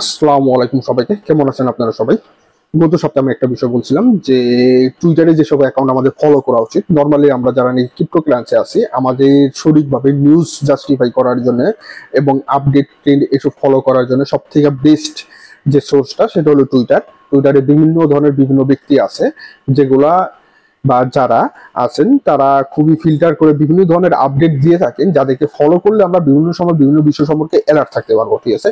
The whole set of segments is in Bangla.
আসসালামু আলাইকুম সবাইকে, কেমন আছেন আপনারা সবাই? গত সপ্তাহে আমি একটা বিষয় বলছিলাম যে টুইটারে যেসব অ্যাকাউন্ট আমাদের ফলো করা উচিত। নর্মালি আমরা যারা ক্রিপ্টো ক্লায়েন্সে আছি, আমাদের সঠিকভাবে নিউজ জাস্টিফাই করার জন্য এবং আপডেট ট্রেন্ড এসব ফলো করার জন্য সব থেকে বেস্ট যে সোর্সটা সেটা হলো টুইটার। টুইটারে বিভিন্ন ধরনের বিভিন্ন ব্যক্তি আছে যেগুলা বা যারা আছেন তারা খুবই ফিল্টার করে বিভিন্ন ধরনের আপডেট দিয়ে থাকেন, যাদেরকে ফলো করলে আমরা বিভিন্ন সময় বিভিন্ন বিষয় সম্পর্কে অ্যালার্ট থাকতে পারবো। ঠিক আছে,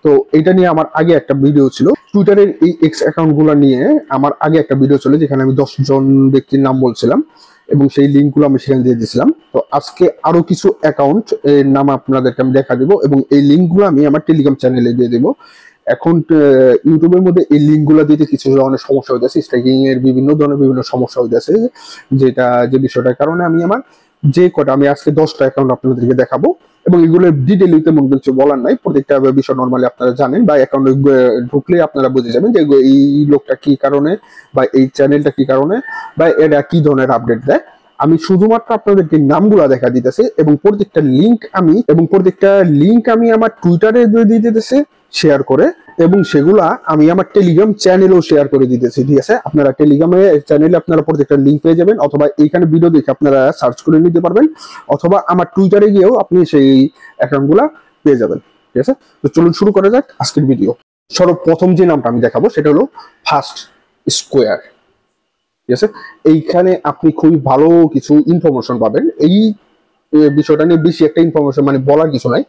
তো এটা নিয়ে আমার আগে একটা ভিডিও ছিল। টুইটারের এই এক্স অ্যাকাউন্ট গুলো নিয়ে আমার আগে একটা ভিডিও ছিল, যেখানে আমি 10 জন ব্যক্তির নাম বলছিলাম এবং সেই লিঙ্ক গুলো আমি সেখানে দিয়ে দিয়েছিলাম। তো আজকে আরো কিছু অ্যাকাউন্ট এর নাম আপনাদেরকে আমি দেখা দিব এবং এই লিঙ্ক গুলো আমি আমার টেলিগ্রাম চ্যানেলে দিয়ে দিব। এখন ইউটিউবের মধ্যে এই লিঙ্ক গুলো দিতে কিছু ধরনের সমস্যা হইতেছে, স্ট্রাইকিং এর বিভিন্ন ধরনের বিভিন্ন সমস্যা হইতেছে, যে বিষয়টার কারণে আমি আমার আমি আজকে 10টা অ্যাকাউন্ট আপনাদেরকে দেখাবো এবং এগুলোর ডিটেইলে তেমন কিছু বলার নাই। প্রত্যেকটা বিষয় নরমালি আপনারা জানেন বা অ্যাকাউন্টে ঢুকলে আপনারা বুঝে যাবেন যে এই লোকটা কি কারণে বা এই চ্যানেলটা কি কারণে বা এরা কি ধরনের আপডেট দেয়। আমি শুধুমাত্র আপনাদেরকে নামগুলা দেখা দিতেছে এবং প্রত্যেকটা লিঙ্ক আমি আমার টুইটারে দিয়ে দিতেছে শেয়ার করে, এবং সেগুলা আমি আমার টেলিগ্রাম চ্যানেলেও শেয়ার করে দিতেছি। ঠিক আছে, আপনারা টেলিগ্রামে চ্যানেলে আপনারা প্রত্যেকটা লিঙ্ক পেয়ে যাবেন, অথবা এইখানে ভিডিও দেখে আপনারা সার্চ করে নিতে পারবেন, অথবা আমার টুইটারে গিয়েও আপনি সেই অ্যাকাউন্টগুলা পেয়ে যাবেন। ঠিক আছে, তো চলুন শুরু করা যাক আজকের ভিডিও। সর্বপ্রথম যে নামটা আমি দেখাবো সেটা হলো ফার্স্ট স্কোয়ার। ঠিক আছে, এইখানে আপনি খুবই ভালো কিছু ইনফরমেশন পাবেন। এই বিষয়টা নিয়ে বেশি একটা ইনফরমেশন বলার কিছু নাই।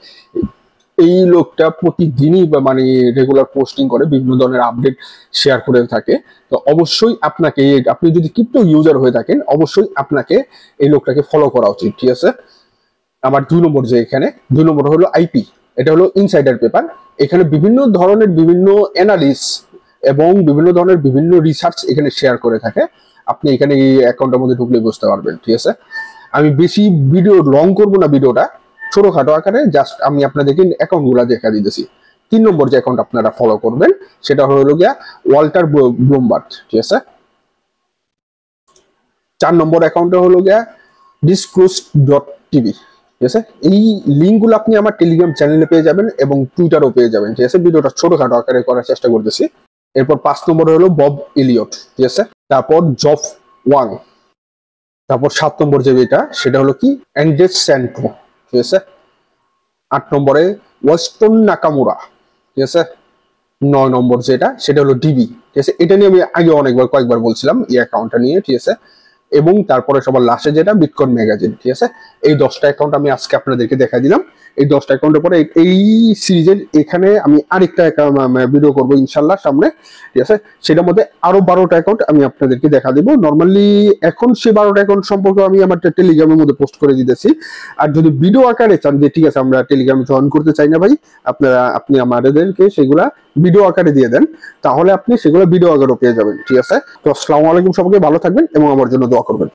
এই লোকটা প্রতিদিনই রেগুলার পোস্টিং করে, বিভিন্ন ধরনের আপডেট শেয়ার করে থাকে। তো অবশ্যই আপনি যদি ক্রিপ্টো ইউজার হয়ে থাকেন, অবশ্যই আপনাকে এই লোকটাকে ফলো করা উচিত। ঠিক আছে, আমার 2 নম্বর হলো আইপি। এটা হলো ইনসাইডার পেপার। এখানে বিভিন্ন ধরনের বিভিন্ন অ্যানালিস এবং বিভিন্ন ধরনের বিভিন্ন রিসার্চ এখানে শেয়ার করে থাকে। আপনি এখানে এই অ্যাকাউন্টের মধ্যে ঢুকলে বুঝতে পারবেন। ঠিক আছে, আমি বেশি ভিডিও লং করব না, ভিডিওটা ছোটখাটো আকারে জাস্ট আমি আপনাদেরকে অ্যাকাউন্ট গুলা দেখা দিতেছি। 3 নম্বর যে অ্যাকাউন্ট আপনারা ফলো করবেন সেটা হলো গিয়া ওয়াল্টার ব্লুমবার্গ। ঠিক আছে, 4 নম্বর অ্যাকাউন্টে হলো গিয়া disclosed.tv। ঠিক আছে, এই লিঙ্ক গুলো আপনি আমার টেলিগ্রাম চ্যানেলে পেয়ে যাবেন এবং টুইটারও পেয়ে যাবেন। ঠিক আছে, ভিডিওটা ছোটখাটো আকারে করার চেষ্টা করতেছি। এরপর 5 নম্বরে হলো বব এলিয়ট। ঠিক আছে, তারপর জফ ওয়াং, তারপর 7 নম্বর যেটা সেটা হলো কি অ্যান্ড্রেস স্যান্টো। ঠিক আছে, 8 নম্বরে ওয়েস্টন নাকামুরা। ঠিক আছে, 9 নম্বর যেটা সেটা হলো ডিবি। ঠিক আছে, এটা নিয়ে আমি আগে কয়েকবার বলছিলাম এই অ্যাকাউন্টটা নিয়ে। ঠিক আছে, এবং তারপরে সবার লাস্টে যেটা বিটকয়েন ম্যাগাজিন। ঠিক আছে, এই 10টা অ্যাকাউন্ট আমি আজকে আপনাদেরকে দেখা দিলাম। এই 10টা অ্যাকাউন্টের পরে এই সিরিজের এখানে আমি আরেকটা ভিডিও করবো ইনশাল্লাহ সামনে। ঠিক আছে, সেটার মধ্যে আরো 12টা অ্যাকাউন্ট আমি আপনাদেরকে দেখা দেবো। নর্মালি এখন সেই 12টা অ্যাকাউন্ট সম্পর্কে আমি আমার টেলিগ্রামের মধ্যে পোস্ট করে দিতেছি। আর যদি ভিডিও আকারে চান যে ঠিক আছে আমরা টেলিগ্রামে জয়েন করতে চাই না ভাই, আপনি আমাদেরকে সেগুলা ভিডিও আকারে দিয়ে দেন, তাহলে আপনি সেগুলো ভিডিও আকারেও পেয়ে যাবেন। ঠিক আছে, তো আসসালামু আলাইকুম, সবাইকে ভালো থাকবেন এবং আমার জন্য দোয়া করবেন।